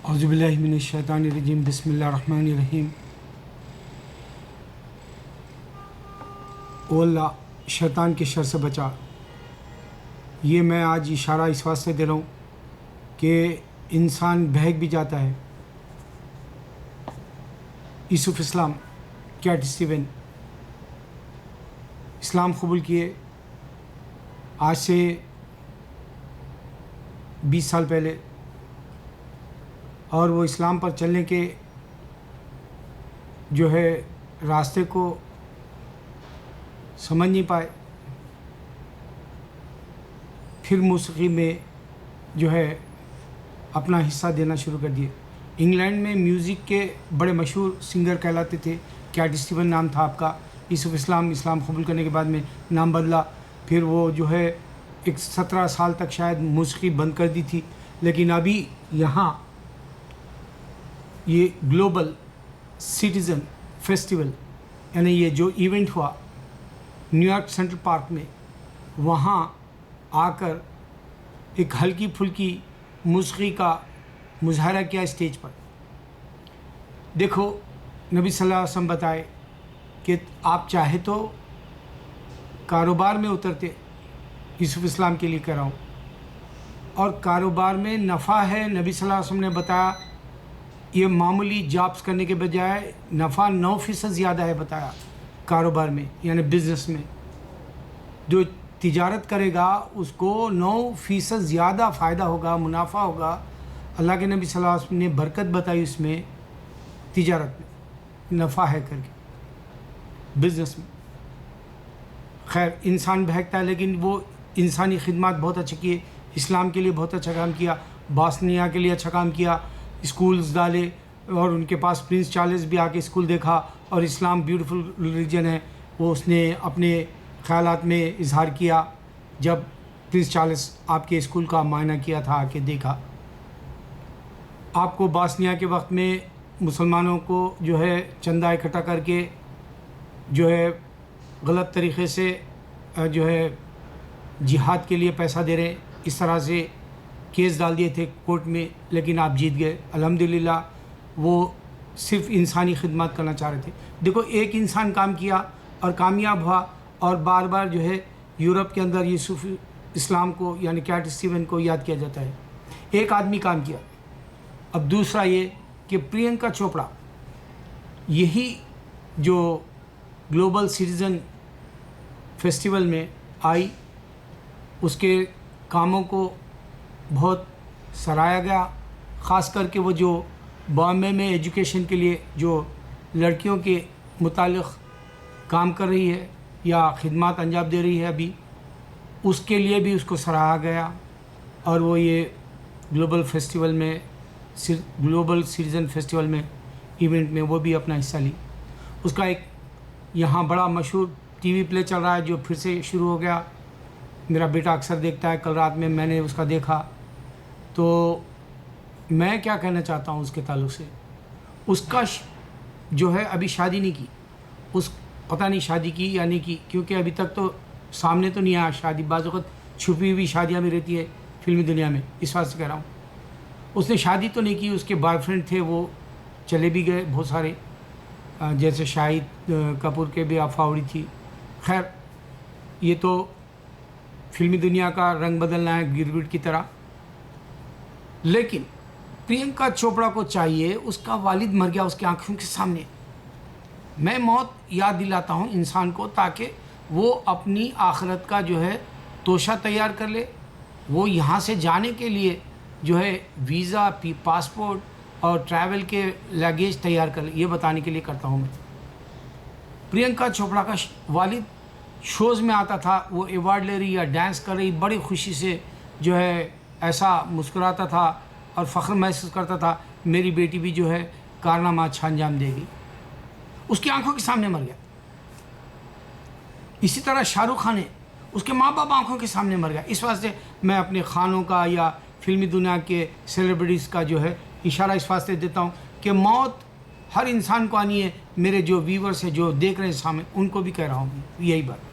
اعوذ باللہ من الشیطان الرجیم بسم اللہ الرحمن الرحیم۔ او اللہ شیطان کے شر سے بچا۔ یہ میں آج اشارہ اس واسطے دے رہا ہوں کہ انسان بہک بھی جاتا ہے۔ یوسف اسلام کیٹ اسٹیون اسلام قبول کیے آج سے 20 سال پہلے، اور وہ اسلام پر چلنے کے جو ہے راستے کو سمجھ نہیں پائے، پھر موسیقی میں جو ہے اپنا حصہ دینا شروع کر دیے۔ انگلینڈ میں میوزک کے بڑے مشہور سنگر کہلاتے تھے، کیٹ اسٹیون نام تھا آپ کا۔ یوسف اسلام قبول کرنے کے بعد میں نام بدلا، پھر وہ جو ہے 17 سال تک شاید موسیقی بند کر دی تھی، لیکن ابھی یہاں یہ گلوبل سٹیزن فیسٹیول یعنی یہ جو ایونٹ ہوا نیو یارک سینٹرل پارک میں، وہاں آ کر ایک ہلکی پھلکی موسیقی کا مظاہرہ کیا اسٹیج پر۔ دیکھو نبی صلی اللہ علیہ وسلم بتائے کہ آپ چاہے تو کاروبار میں اترتے، یوسف اسلام کے لیے کہہ رہا ہوں، اور کاروبار میں نفع ہے۔ نبی صلی اللہ علیہ وسلم نے بتایا یہ معمولی جابس کرنے کے بجائے نفع 9% زیادہ ہے، بتایا کاروبار میں یعنی بزنس میں۔ جو تجارت کرے گا اس کو 9% زیادہ فائدہ ہوگا، منافع ہوگا۔ اللہ کے نبی صلی اللہ علیہ وسلم نے برکت بتائی اس میں، تجارت میں نفع ہے کر کے، بزنس میں۔ خیر انسان بہکتا ہے، لیکن وہ انسانی خدمات بہت اچھے کیے، اسلام کے لیے بہت اچھا کام کیا، باسنیا کے لیے اچھا کام کیا، اسکولز ڈالے، اور ان کے پاس پرنس چارلس بھی آ کے اسکول دیکھا، اور اسلام بیوٹیفل ریلیجن ہے، وہ اس نے اپنے خیالات میں اظہار کیا جب پرنس چارلس آپ کے اسکول کا معائنہ کیا تھا، آ کے دیکھا۔ آپ کو باسنیا کے وقت میں مسلمانوں کو جو ہے چندہ اکٹھا کر کے جو ہے غلط طریقے سے جو ہے جہاد کے لیے پیسہ دے رہے، اس طرح سے کیس ڈال دیے تھے کورٹ میں، لیکن آپ جیت گئے الحمدللہ۔ وہ صرف انسانی خدمات کرنا چاہ رہے تھے۔ دیکھو ایک انسان کام کیا اور کامیاب ہوا، اور بار بار جو ہے یورپ کے اندر یوسف اسلام کو یعنی کیٹ اسٹیون کو یاد کیا جاتا ہے۔ ایک آدمی کام کیا۔ اب دوسرا یہ کہ پرینکا چوپڑا، یہی جو گلوبل سٹیزن فیسٹیول میں آئی، اس کے کاموں کو بہت سراہا گیا، خاص کر کے وہ جو بامبے میں ایجوکیشن کے لیے جو لڑکیوں کے متعلق کام کر رہی ہے یا خدمات انجام دے رہی ہے ابھی، اس کے لیے بھی اس کو سراہا گیا، اور وہ یہ گلوبل فیسٹیول میں گلوبل سٹیزن فیسٹیول میں ایونٹ میں وہ بھی اپنا حصہ لی۔ اس کا ایک یہاں بڑا مشہور ٹی وی پلے چل رہا ہے جو پھر سے شروع ہو گیا، میرا بیٹا اکثر دیکھتا ہے، کل رات میں نے اس کا دیکھا۔ تو میں کیا کہنا چاہتا ہوں اس کے تعلق سے، اس کا جو ہے ابھی شادی نہیں کی، اس پتہ نہیں شادی کی یا نہیں کی، کیونکہ ابھی تک تو سامنے تو نہیں آیا شادی، بعض وقت چھپی ہوئی شادیاں بھی رہتی ہے فلمی دنیا میں، اس واسطے کہہ رہا ہوں۔ اس نے شادی تو نہیں کی، اس کے بوائے فرینڈ تھے وہ چلے بھی گئے بہت سارے، جیسے شاہد کپور کے بھی افواہ اڑی تھی۔ خیر یہ تو فلمی دنیا کا رنگ بدلنا ہے گرگٹ کی طرح۔ لیکن پرینکا چوپڑا کو چاہیے، اس کا والد مر گیا اس کی آنکھوں کے سامنے۔ میں موت یاد دلاتا ہوں انسان کو تاکہ وہ اپنی آخرت کا جو ہے توشہ تیار کر لے، وہ یہاں سے جانے کے لیے جو ہے ویزا، پاسپورٹ اور ٹریول کے لگیج تیار کر لے، یہ بتانے کے لیے کرتا ہوں میں۔ پرینکا چوپڑا کا والد شوز میں آتا تھا، وہ ایوارڈ لے رہی یا ڈانس کر رہی، بڑی خوشی سے جو ہے ایسا مسکراتا تھا اور فخر محسوس کرتا تھا، میری بیٹی بھی جو ہے کارنامہ اچھا انجام دے گی۔ اس کی آنکھوں کے سامنے مر گیا۔ اسی طرح شاہ رخ خان ہے، اس کے ماں باپ آنکھوں کے سامنے مر گیا۔ اس واسطے میں اپنے خانوں کا یا فلمی دنیا کے سیلیبریٹیز کا جو ہے اشارہ اس واسطے دیتا ہوں کہ موت ہر انسان کو آنی ہے۔ میرے جو ویورز ہیں جو دیکھ رہے ہیں سامنے، ان کو بھی کہہ رہا ہوں یہی بات،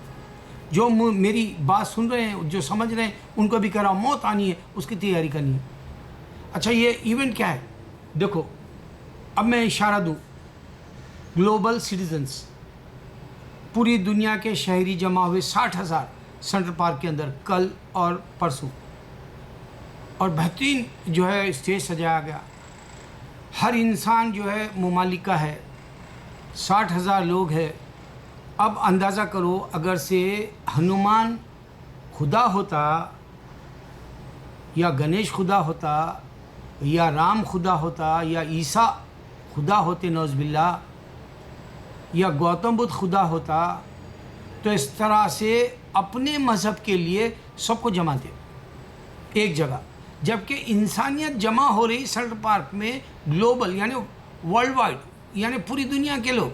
جو میری بات سن رہے ہیں، جو سمجھ رہے ہیں، ان کو بھی کہہ رہا ہوں موت آنی ہے، اس کی تیاری کرنی ہے۔ اچھا یہ ایونٹ کیا ہے؟ دیکھو اب میں اشارہ دوں، گلوبل سٹیزنس، پوری دنیا کے شہری جمع ہوئے 60,000 سینٹرل پارک کے اندر کل اور پرسوں، اور بہترین جو ہے اسٹیج سجایا گیا. ہر انسان جو ہے ممالک کا ہے، 60,000 لوگ ہیں. اب اندازہ کرو اگر سے ہنومان خدا ہوتا یا گنیش خدا ہوتا یا رام خدا ہوتا یا عیسیٰ خدا ہوتے نعوذ باللہ، یا گوتم بدھ خدا ہوتا، تو اس طرح سے اپنے مذہب کے لیے سب کو جمع دے ایک جگہ. جبکہ انسانیت جمع ہو رہی سینٹرل پارک میں، گلوبل یعنی ورلڈ وائڈ، یعنی پوری دنیا کے لوگ،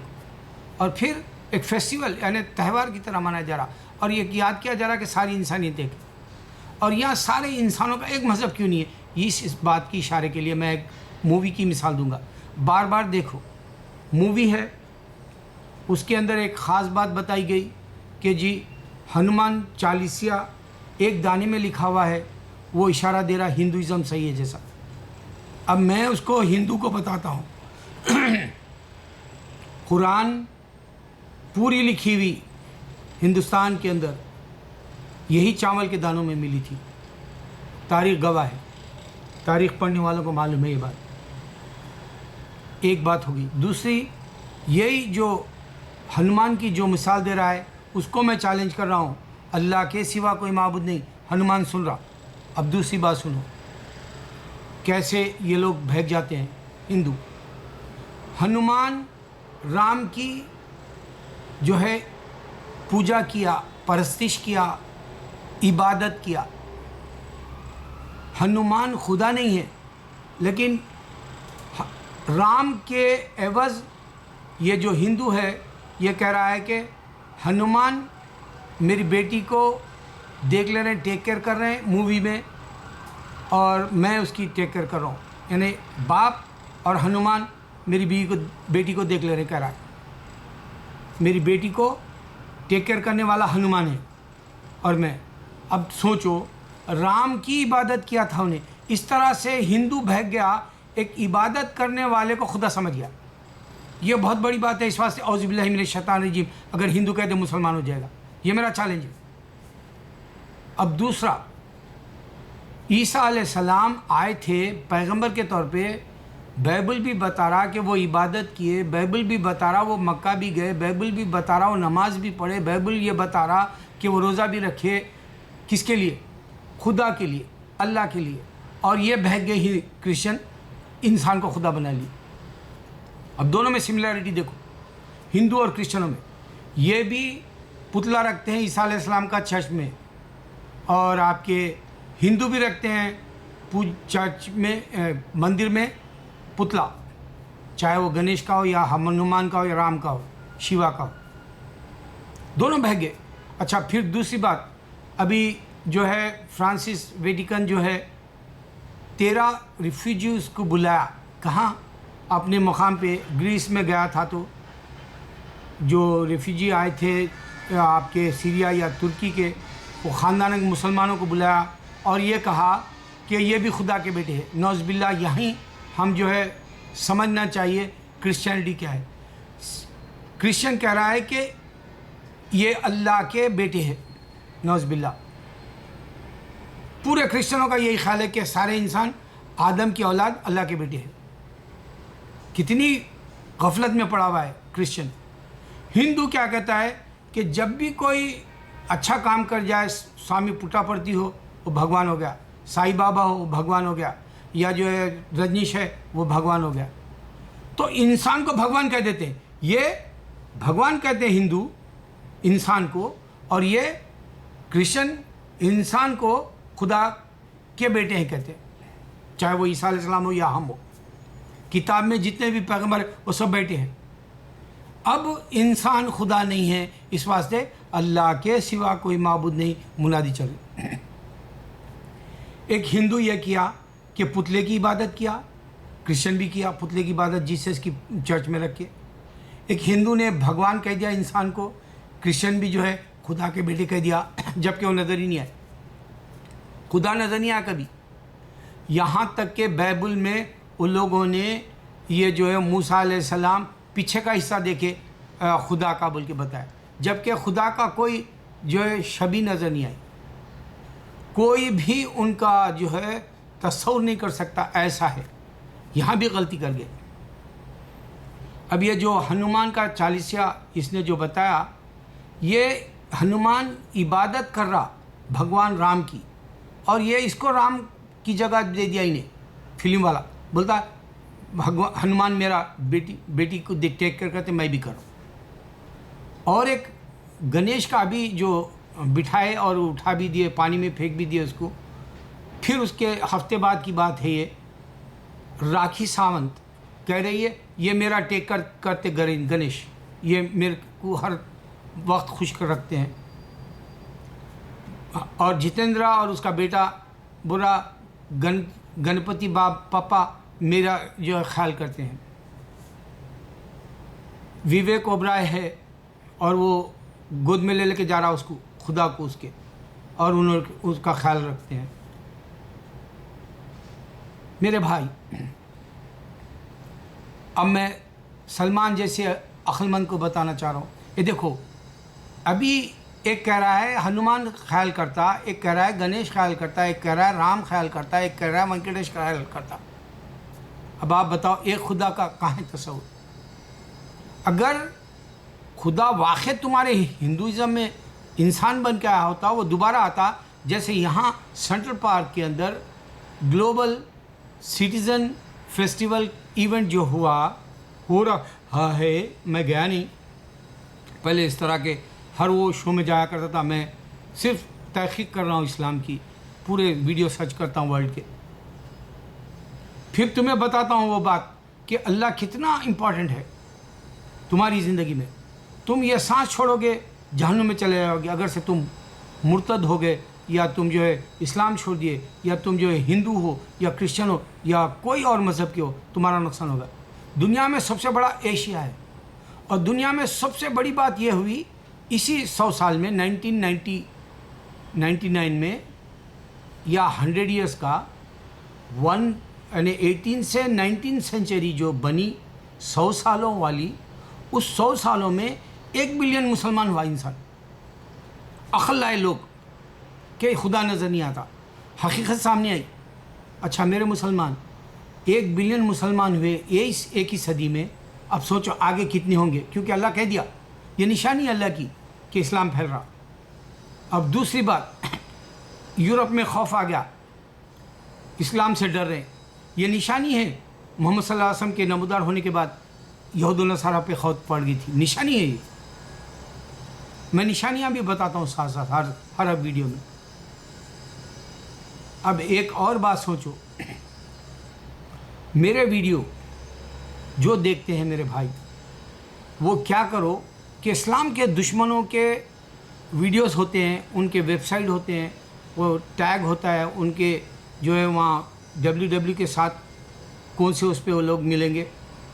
اور پھر ایک فیسٹیول یعنی تہوار کی طرح منایا جا رہا، اور یہ یاد کیا جا رہا کہ ساری انسانیت دیکھے. اور یہاں سارے انسانوں کا ایک مذہب کیوں نہیں ہے؟ اس بات کی اشارے کے لیے میں ایک مووی کی مثال دوں گا. بار بار دیکھو، مووی ہے، اس کے اندر ایک خاص بات بتائی گئی کہ جی ہنومان چالیسیا ایک دانے میں لکھا ہوا ہے، وہ اشارہ دے رہا ہندوازم صحیح ہے جیسا. اب میں اس کو ہندو کو بتاتا ہوں. قرآن پوری لکھی ہوئی ہندوستان کے اندر یہی چاول کے دانوں میں ملی تھی. تاریخ گواہ ہے، تاریخ پڑھنے والوں کو معلوم ہے یہ بات. ایک بات ہوگی. دوسری، یہی جو ہنومان کی جو مثال دے رہا ہے اس کو میں چیلنج کر رہا ہوں، اللہ کے سوا کوئی معبود نہیں. ہنومان سن رہا. اب دوسری بات سنو کیسے یہ لوگ بہک جاتے ہیں ہندو. ہنومان رام کی جو ہے پوجا کیا، پرستش کیا، عبادت کیا. ہنومان خدا نہیں ہے، لیکن رام کے عوض یہ جو ہندو ہے یہ کہہ رہا ہے کہ ہنومان میری بیٹی کو دیکھ لے رہے ہیں، ٹیک کیئر کر رہے ہیں مووی میں، اور میں اس کی ٹیک کیئر کر رہا ہوں. یعنی باپ اور ہنومان میری بیٹی کو دیکھ لے رہے ہیں. کہہ رہا ہے میری بیٹی کو ٹیک کیئر کرنے والا ہنومان ہے اور میں. اب سوچو رام کی عبادت کیا تھا انہیں. اس طرح سے ہندو بہک گیا، ایک عبادت کرنے والے کو خدا سمجھ گیا. یہ بہت بڑی بات ہے. اس واسطے اعوذ باللہ من الشیطان الرجیم اگر ہندو کہتے مسلمان ہو جائے گا. یہ میرا چیلنج ہے. اب دوسرا، عیسیٰ علیہ السلام آئے تھے پیغمبر کے طور پہ. بائبل بھی بتا رہا کہ وہ عبادت کیے، بائبل بھی بتا رہا وہ مکہ بھی گئے، بائبل بھی بتا رہا وہ نماز بھی پڑھے، بائبل یہ بتا رہا کہ وہ روزہ بھی رکھے. کس کے لیے؟ خدا کے لیے، اللہ کے لیے. اور یہ بہک گئے ہی کرسچن، انسان کو خدا بنا لی. اب دونوں میں سملیرٹی دیکھو، ہندو اور کرسچنوں میں. یہ بھی پتلا رکھتے ہیں عیسیٰ علیہ السلام کا چرچ میں، اور آپ کے ہندو بھی رکھتے ہیں چرچ میں، مندر میں پتلا، چاہے وہ گنیش کا ہو یا ہنومان کا ہو یا رام کا ہو، شیوا کا ہو. دونوں بہک گئے. اچھا پھر دوسری بات، ابھی جو ہے فرانسس ویٹیکن جو ہے 13 ریفیوجیز کو بلایا. کہاں؟ اپنے مقام پہ. گریس میں گیا تھا تو جو ریفیوجی آئے تھے آپ کے سیریا یا ترکی کے، وہ خاندان مسلمانوں کو بلایا اور یہ کہا کہ یہ بھی خدا کے بیٹے ہیں. نعوذ باللہ. یہیں ہم جو ہے سمجھنا چاہیے کرسچینٹی کیا ہے. کرسچن کہہ رہا ہے کہ یہ اللہ کے بیٹے ہیں. نعوذ باللہ. پورے کرسچنوں کا یہی خیال ہے کہ سارے انسان آدم کی اولاد اللہ کے بیٹے ہیں. کتنی غفلت میں پڑا ہوا ہے کرسچن. ہندو کیا کہتا ہے کہ جب بھی کوئی اچھا کام کر جائے، سوامی پٹاپرتی ہو وہ بھگوان ہو گیا، سائی بابا ہو وہ بھگوان ہو گیا، یا جو ہے رجنیش ہے وہ بھگوان ہو گیا. تو انسان کو بھگوان کہہ دیتے ہیں. یہ بھگوان کہتے ہیں ہندو انسان کو، اور یہ کرسچن انسان کو خدا کے بیٹے ہیں کہتے ہیں، چاہے وہ عیسیٰ علیہ السلام ہو یا ہم ہو. کتاب میں جتنے بھی پیغمبر ہیں وہ سب بیٹے ہیں. اب انسان خدا نہیں ہے، اس واسطے اللہ کے سوا کوئی معبود نہیں منادی چل رہی. ایک ہندو یہ کیا کہ پتلے کی عبادت کیا، کرسچن بھی کیا پتلے کی عبادت جیسس کی چرچ میں رکھ کے. ایک ہندو نے بھگوان کہہ دیا انسان کو، کرسچن بھی جو ہے خدا کے بیٹے کہہ دیا، جبکہ وہ نظر ہی نہیں آئے. خدا نظر نہیں آیا کبھی. یہاں تک کہ بائبل میں ان لوگوں نے یہ جو ہے موسیٰ علیہ السلام پیچھے کا حصہ دیکھے خدا کا بول کے بتایا، جبکہ خدا کا کوئی جو ہے شبیہ نظر نہیں آئی، کوئی بھی ان کا جو ہے تصور نہیں کر سکتا ایسا ہے۔ یہاں بھی غلطی کر گئے۔ اب یہ جو ہنومان کا چالیسیہ اس نے جو بتایا، یہ ہنومان عبادت کر رہا بھگوان رام کی، اور یہ اس کو رام کی جگہ دے دیا انہیں، فلم والا بولتا ہنومان میرا بیٹی کو ٹیک کر کرتے میں بھی کروں۔ اور ایک گنیش کا بھی جو بٹھائے اور اٹھا بھی دیے، پانی میں پھینک بھی دیے اس کو۔ پھر اس کے ہفتے بعد کی بات ہے، یہ راکھی ساونت کہہ رہی ہے یہ میرا ٹیک کرتے گنیش، یہ میرے کو ہر وقت خوش کر رکھتے ہیں۔ اور جتیندرا اور اس کا بیٹا برا گنپتی پپا میرا جو ہے خیال کرتے ہیں۔ وویک اوبرائے ہے اور وہ گود میں لے کے جا رہا اس کو، خدا کو اس کے، اور انہوں اس کا خیال رکھتے ہیں۔ میرے بھائی، اب میں سلمان جیسے عقلمند کو بتانا چاہ رہا ہوں، یہ دیکھو ابھی ایک کہہ رہا ہے ہنومان خیال کرتا، ایک کہہ رہا ہے گنیش خیال کرتا، ایک کہہ رہا ہے رام خیال کرتا، ایک کہہ رہا ہے وینکٹیش خیال کرتا۔ اب آپ بتاؤ ایک خدا کا کہاں ہے تصور؟ اگر خدا واقع تمہارے ہندوازم میں انسان بن کے آیا ہوتا، وہ دوبارہ آتا، جیسے یہاں سینٹرل پارک کے اندر گلوبل سٹیزن فیسٹیول ایونٹ جو ہو رہا ہے، میں گیا نہیں، پہلے اس طرح کے ہر وہ شو میں جایا کرتا تھا، میں صرف تحقیق کر رہا ہوں اسلام کی، پورے ویڈیو سرچ کرتا ہوں ورلڈ کے، پھر تمہیں بتاتا ہوں وہ بات کہ اللہ کتنا امپورٹنٹ ہے تمہاری زندگی میں۔ تم یہ سانس چھوڑو گے جہنم میں چلے جاؤ گے، اگر سے تم مرتد ہو گئے، یا تم جو ہے اسلام چھوڑ دیے، یا تم جو ہے ہندو ہو یا کرسچن ہو یا کوئی اور مذہب کے ہو، تمہارا نقصان ہوگا۔ دنیا میں سب سے بڑا ایشیا ہے، اور دنیا میں سب سے بڑی بات یہ ہوئی اسی 100 سال میں 1999 میں یا 100 ایئرس کا یعنی 18 سے 19 سینچری جو بنی 100 سالوں والی، اس 100 سالوں میں 1 بلین مسلمان ہوا انسان۔ عقل لائے لوگ کہ خدا نظر نہیں آتا، حقیقت سامنے آئی۔ اچھا میرے مسلمان، 1 بلین مسلمان ہوئے ایک ہی صدی میں، اب سوچو آگے کتنے ہوں گے، کیونکہ اللہ کہہ دیا، یہ نشانی اللہ کی کہ اسلام پھیل رہا۔ اب دوسری بات، یورپ میں خوف آ گیا، اسلام سے ڈر رہے ہیں، یہ نشانی ہے محمد صلی اللہ علیہ وسلم کے نمودار ہونے کے بعد یہود و نصارہ پہ خوف پڑ گئی تھی، نشانی ہے یہ۔ میں نشانیاں بھی بتاتا ہوں ساتھ ساتھ ہر ویڈیو میں۔ اب ایک اور بات سوچو، میرے ویڈیو جو دیکھتے ہیں میرے بھائی، وہ کیا کرو کہ اسلام کے دشمنوں کے ویڈیوز ہوتے ہیں، ان کے ویب سائٹ ہوتے ہیں، وہ ٹیگ ہوتا ہے ان کے جو ہے وہاں www کے ساتھ کون سے اس پہ وہ لوگ ملیں گے،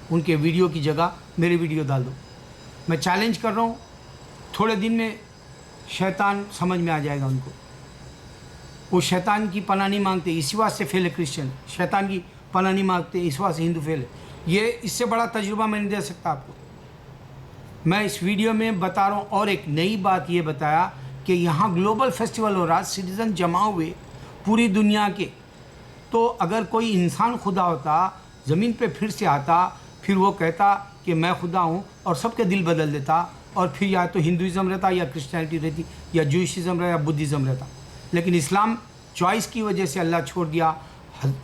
ان کے ویڈیو کی جگہ میرے ویڈیو ڈال دو۔ میں چیلنج کر رہا ہوں، تھوڑے دن میں شیطان سمجھ میں آ جائے گا ان کو۔ وہ شیطان کی پناہ نہیں مانگتے، اسی واسطے فیل ہے کرسچن، شیطان کی پناہ نہیں مانگتے، اس واسطے ہندو فیل ہے۔ یہ اس سے بڑا تجربہ میں نہیں دے سکتا آپ کو۔ میں اس ویڈیو میں بتا رہا ہوں، اور ایک نئی بات یہ بتایا کہ یہاں گلوبل فیسٹیول ہو رہا، سٹیزن جمع ہوئے پوری دنیا کے، تو اگر کوئی انسان خدا ہوتا، زمین پہ پھر سے آتا، پھر وہ کہتا کہ میں خدا ہوں، اور سب کے دل بدل دیتا، اور پھر یا تو ہندوازم رہتا یا کرسچینٹی رہتی یا جوئشزم رہتا یا بدھزم رہتا۔ لیکن اسلام چوائس کی وجہ سے اللہ چھوڑ دیا۔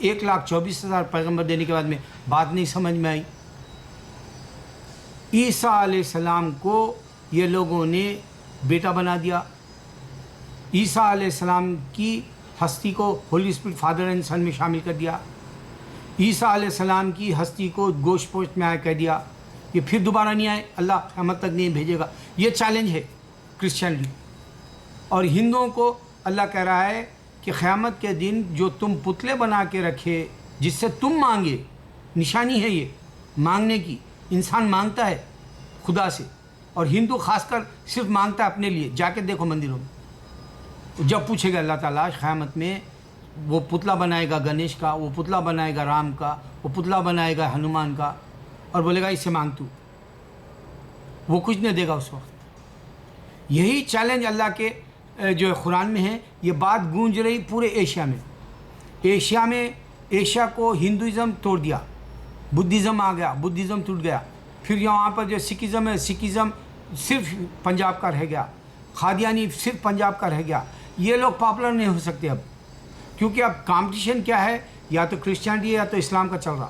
1,24,000 پیغمبر دینے کے بعد میں بات نہیں سمجھ میں آئی۔ عیسیٰ علیہ السلام کو یہ لوگوں نے بیٹا بنا دیا، عیسیٰ علیہ السلام کی ہستی کو ہولی اسپرٹ فادر اینڈ سن میں شامل کر دیا، عیسیٰ علیہ السلام کی ہستی کو گوشت پوشت میں آیا کہہ دیا، یہ پھر دوبارہ نہیں آئے، اللہ قیامت تک نہیں بھیجے گا۔ یہ چیلنج ہے کرسچینٹی۔ اور ہندوؤں کو اللہ کہہ رہا ہے کہ قیامت کے دن جو تم پتلے بنا کے رکھے جس سے تم مانگے، نشانی ہے یہ مانگنے کی، انسان مانگتا ہے خدا سے، اور ہندو خاص کر صرف مانگتا ہے اپنے لیے۔ جا کے دیکھو مندروں میں، جب پوچھے گا اللہ تعالیٰ قیامت میں وہ پتلا بنائے گا گنیش کا، وہ پتلا بنائے گا رام کا، وہ پتلا بنائے گا ہنومان کا، اور بولے گا اس سے مانگ تو، وہ کچھ نہیں دے گا اس وقت۔ یہی چیلنج اللہ کے جو ہے قرآن میں ہے، یہ بات گونج رہی پورے ایشیا میں۔ ایشیا کو ہندوازم توڑ دیا، بدھزم آ گیا، بدھزم ٹوٹ گیا، پھر یہاں پر جو سکھزم ہے، سکھزم صرف پنجاب کا رہ گیا، قادیانی صرف پنجاب کا رہ گیا۔ یہ لوگ پاپولر نہیں ہو سکتے اب، کیونکہ اب کمپٹیشن کیا ہے، یا تو کرسچینٹی ہے یا تو اسلام کا چل رہا۔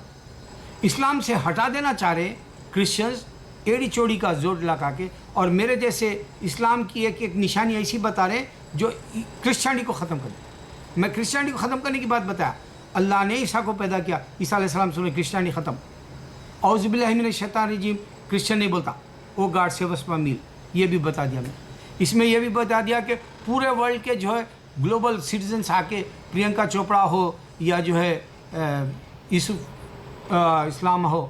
اسلام سے ہٹا دینا چاہ رہے کرسچنز ایڑی چوڑی کا زور لگا کے، اور میرے جیسے اسلام کی ایک نشانی ایسی بتا رہے جو کرسچینٹی کو ختم کر دے۔ میں کرسچینٹی کو ختم کرنے کی بات بتایا، اللہ نے عیسیٰ کو پیدا کیا، عیسیٰ علیہ السلام سے کرسچینٹی ختم۔ اعوذ باللہ من الشیطان الرجیم کرسچن نہیں بولتا، oh God save us from evil, یہ بھی بتا دیا میں۔ اس میں یہ بھی بتا دیا کہ پورے ورلڈ کے جو ہے گلوبل سٹیزنس آ کے، پرینکا چوپڑا ہو یا جو ہے یوسف اسلام ہو۔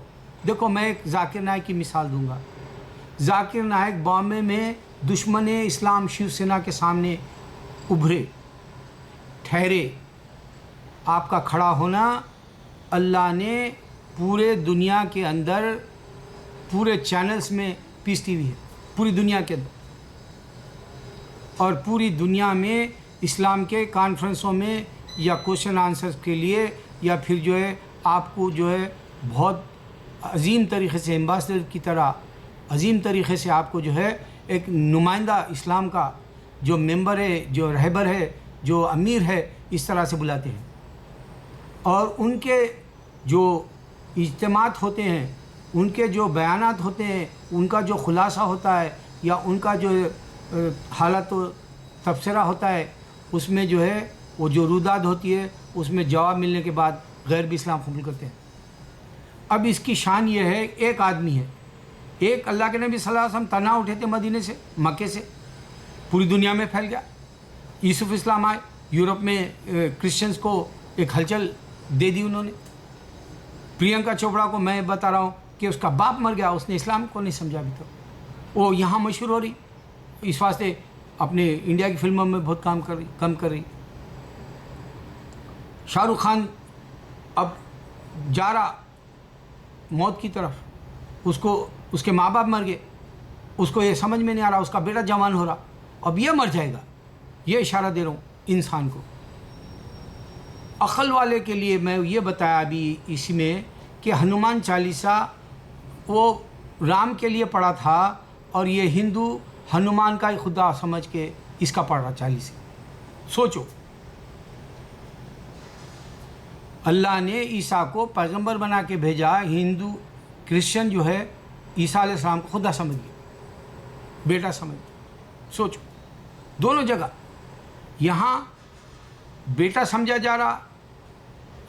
دیکھو میں ایک ذاکر نائک کی مثال دوں گا۔ ذاکر نائک بامبے میں دشمن اسلام شیو سینا کے سامنے ابھرے، ٹھہرے۔ آپ کا کھڑا ہونا اللہ نے پورے دنیا کے اندر، پورے چینلز میں پیس ٹی وی ہے پوری دنیا کے اندر، اور پوری دنیا میں اسلام کے کانفرنسوں میں یا کوشچن آنسرز کے لیے، یا پھر جو ہے آپ کو جو ہے بہت عظیم طریقے سے ایمبیسڈر کی طرح عظیم طریقے سے آپ کو جو ہے ایک نمائندہ اسلام کا جو ممبر ہے، جو رہبر ہے، جو امیر ہے، اس طرح سے بلاتے ہیں۔ اور ان کے جو اجتماعات ہوتے ہیں، ان کے جو بیانات ہوتے ہیں، ان کا جو خلاصہ ہوتا ہے، یا ان کا جو حالت و تبصرہ ہوتا ہے، اس میں جو ہے وہ جو روداد ہوتی ہے، اس میں جواب ملنے کے بعد غیر بھی اسلام قبول کرتے ہیں۔ اب اس کی شان یہ ہے، ایک آدمی ہے، ایک اللہ کے نبی صلی اللہ علیہ وسلم تنہا اٹھے تھے مدینے سے، مکے سے، پوری دنیا میں پھیل گیا۔ یوسف اسلام آئے، یورپ میں کرسچنز کو ایک ہلچل دے دی انہوں نے۔ پرینکا چوپڑا کو میں بتا رہا ہوں کہ اس کا باپ مر گیا، اس نے اسلام کو نہیں سمجھا ابھی تک، وہ یہاں مشہور ہو رہی، اس واسطے اپنے انڈیا کی فلموں میں بہت کم کر رہی۔ شاہ رخ خان اب جا رہا موت کی طرف، اس کے ماں باپ مر گئے، اس کو یہ سمجھ میں نہیں آ رہا، اس کا بیٹا جوان ہو رہا، اب یہ مر جائے گا۔ یہ اشارہ دے رہا ہوں انسان کو۔ عقل والے کے لیے میں یہ بتایا ابھی اسی میں کہ ہنومان چالیسا وہ رام کے لیے پڑھا تھا، اور یہ ہندو ہنومان کا ہی خدا سمجھ کے اس کا پڑھ رہا چالیسا۔ سوچو، اللہ نے عیسیٰ کو پیغمبر بنا کے بھیجا، ہندو کرسچن جو ہے عیسیٰ علیہ السلام کو خدا سمجھ گیا، بیٹا سمجھ گیا۔ سوچو، دونوں جگہ، یہاں بیٹا سمجھا جا رہا،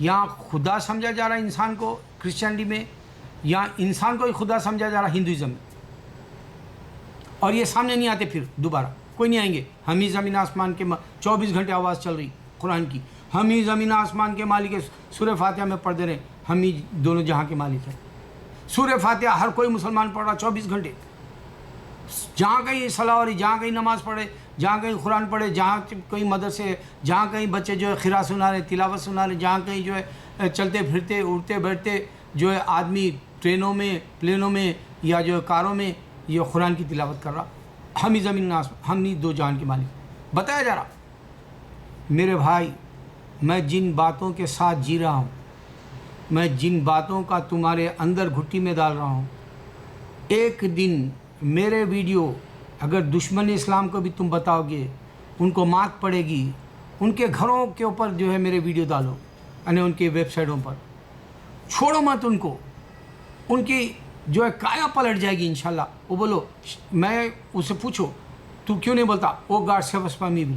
یہاں خدا سمجھا جا رہا انسان کو کرسچینٹی میں، یہاں انسان کو ہی خدا سمجھا جا رہا ہندوازم میں۔ اور یہ سامنے نہیں آتے، پھر دوبارہ کوئی نہیں آئیں گے۔ ہم ہی زمین آسمان کے 24 گھنٹے آواز چل رہی قرآن کی، ہم ہی زمین آسمان کے مالک، سورہ فاتحہ میں پڑھ دے رہے، ہم ہی دونوں جہاں کے مالک ہیں۔ سورہ فاتحہ ہر کوئی مسلمان پڑھ رہا 24 گھنٹے، جہاں کہیں صلاح ہو رہی، جہاں کہیں نماز پڑھے، جہاں کہیں قرآن پڑھے، جہاں کہیں مدرسے، جہاں کہیں بچے جو ہے قراءت سنا رہے، تلاوت سنا رہے، جہاں کہیں جو ہے چلتے پھرتے اٹھتے بیٹھتے جو ہے آدمی ٹرینوں میں، پلینوں میں، یا جو ہے کاروں میں یہ قرآن کی تلاوت کر رہا۔ ہم ہی زمین آسمان، ہم ہی دو جہان کے مالک بتایا جا رہا۔ میرے بھائی، میں جن باتوں کے ساتھ جی رہا ہوں، میں جن باتوں کا تمہارے اندر گھٹی میں ڈال رہا ہوں، ایک دن میرے ویڈیو اگر دشمن اسلام کو بھی تم بتاؤ گے، ان کو مات پڑے گی، ان کے گھروں کے اوپر جو ہے میرے ویڈیو ڈالو، یعنی ان کی ویب سائٹوں پر، چھوڑو مت ان کو، ان کی جو ہے کایا پلٹ جائے گی انشاءاللہ۔ وہ بولو، میں اس سے پوچھو تو کیوں نہیں بولتا oh God save us from evil,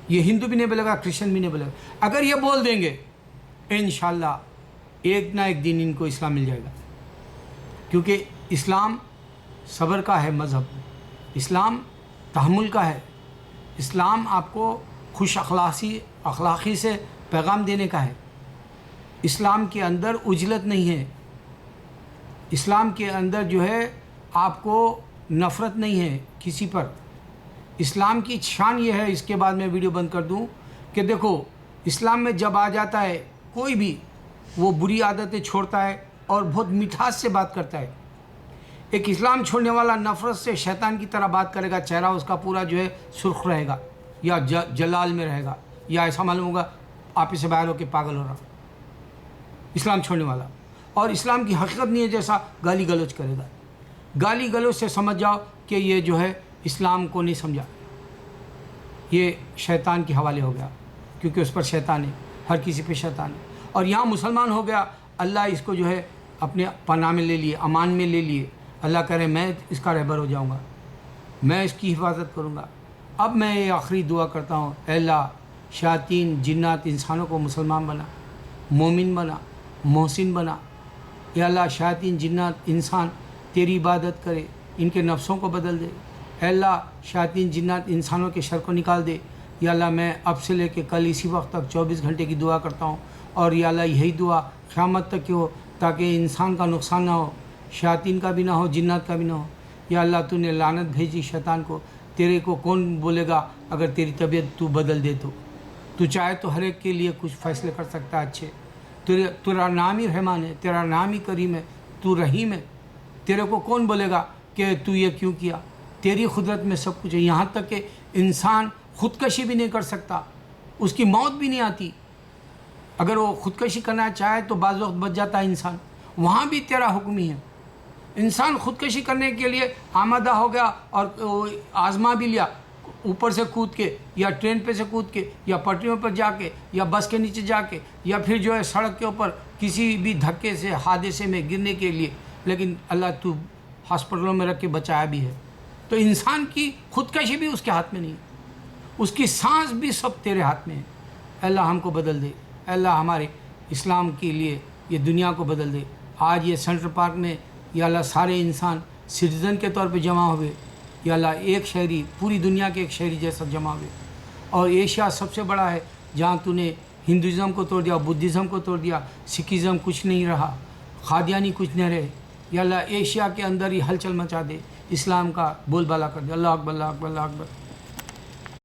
یہ ہندو بھی نہیں بولے گا، کرسچن بھی نہیں بولے گا۔ اگر یہ بول دیں گے انشاءاللہ ایک نہ ایک دن ان کو اسلام مل جائے گا، کیونکہ اسلام صبر کا ہے مذہب، اسلام تحمل کا ہے، اسلام آپ کو خوش اخلاقی سے پیغام دینے کا ہے۔ اسلام کے اندر عجلت نہیں ہے، اسلام کے اندر جو ہے آپ کو نفرت نہیں ہے کسی پر۔ اسلام کی شان یہ ہے، اس کے بعد میں ویڈیو بند کر دوں، کہ دیکھو اسلام میں جب آ جاتا ہے کوئی بھی وہ بری عادتیں چھوڑتا ہے اور بہت مٹھاس سے بات کرتا ہے. ایک اسلام چھوڑنے والا نفرت سے شیطان کی طرح بات کرے گا، چہرہ اس کا پورا جو ہے سرخ رہے گا یا جلال میں رہے گا، یا ایسا معلوم ہوگا آپ سے باہر ہو کے پاگل ہو رہا. اسلام چھوڑنے والا اور اسلام کی حقیقت نہیں ہے جیسا گالی گلوچ کرے گا. گالی گلوچ سے سمجھ جاؤ کہ یہ جو ہے اسلام کو نہیں سمجھا، یہ شیطان کے حوالے ہو گیا، کیونکہ اس پر شیطان ہے، ہر کسی پہ شیطان ہے. اور یہاں مسلمان ہو گیا، اللہ اس کو جو ہے اپنے پناہ میں لے لیے، امان میں لے لیے. اللہ کرے میں اس کا رہبر ہو جاؤں گا، میں اس کی حفاظت کروں گا. اب میں یہ آخری دعا کرتا ہوں، اے اللہ شیاطین جنات انسانوں کو مسلمان بنا، مومن بنا، محسن بنا. یا اللہ شیاطین جنات انسان تیری عبادت کرے، ان کے نفسوں کو بدل دے. اے اللہ شیاطین جنات انسانوں کے شر کو نکال دے. یا اللہ میں اب سے لے کے کل اسی وقت تک 24 گھنٹے کی دعا کرتا ہوں، اور یا اللہ یہی دعا قیامت تک کی ہو، تاکہ انسان کا نقصان نہ ہو، شیاطین کا بھی نہ ہو، جنات کا بھی نہ ہو. یا اللہ تو نے لعنت بھیجی شیطان کو، تیرے کو کون بولے گا اگر تیری طبیعت تو بدل دے تو چاہے تو ہر ایک کے لیے کچھ فیصلے کر سکتا ہے اچھے. تیرا نام ہی رحمان ہے، تیرا نام ہی کریم ہے، تو رحیم ہے. تیرے کو کون بولے گا کہ تو یہ کیوں کیا؟ تیری قدرت میں سب کچھ ہے. یہاں تک کہ انسان خودکشی بھی نہیں کر سکتا، اس کی موت بھی نہیں آتی. اگر وہ خودکشی کرنا چاہے تو بعض وقت بچ جاتا ہے انسان، وہاں بھی تیرا حکم ہی ہے. انسان خودکشی کرنے کے لیے آمادہ ہو گیا اور آزما بھی لیا، اوپر سے کود کے یا ٹرین پہ سے کود کے یا پٹریوں پر جا کے یا بس کے نیچے جا کے یا پھر جو ہے سڑک کے اوپر کسی بھی دھکے سے حادثے میں گرنے کے لیے، لیکن اللہ تو ہاسپٹلوں میں رکھ کے بچایا بھی ہے. تو انسان کی خودکشی بھی اس کے ہاتھ میں نہیں، اس کی سانس بھی سب تیرے ہاتھ میں ہے. اللہ ہم کو بدل دے، اللہ ہمارے اسلام کے لیے یہ دنیا کو بدل دے. آج یہ سینٹرل پارک میں یا اللہ سارے انسان سٹیزن کے طور پہ جمع ہوئے، یا اللہ ایک شہری پوری دنیا کے ایک شہری جیسا جمع ہوئے. اور ایشیا سب سے بڑا ہے جہاں تو نے ہندوازم کو توڑ دیا، بدھزم کو توڑ دیا، سکھزم کچھ نہیں رہا، قادیانی کچھ نہیں رہے. یا اللہ ایشیا کے اندر ہی ہلچل مچا دے، اسلام کا بول بالا کر دے. اللہ اکبر اللہ اکبر اللہ اکبر.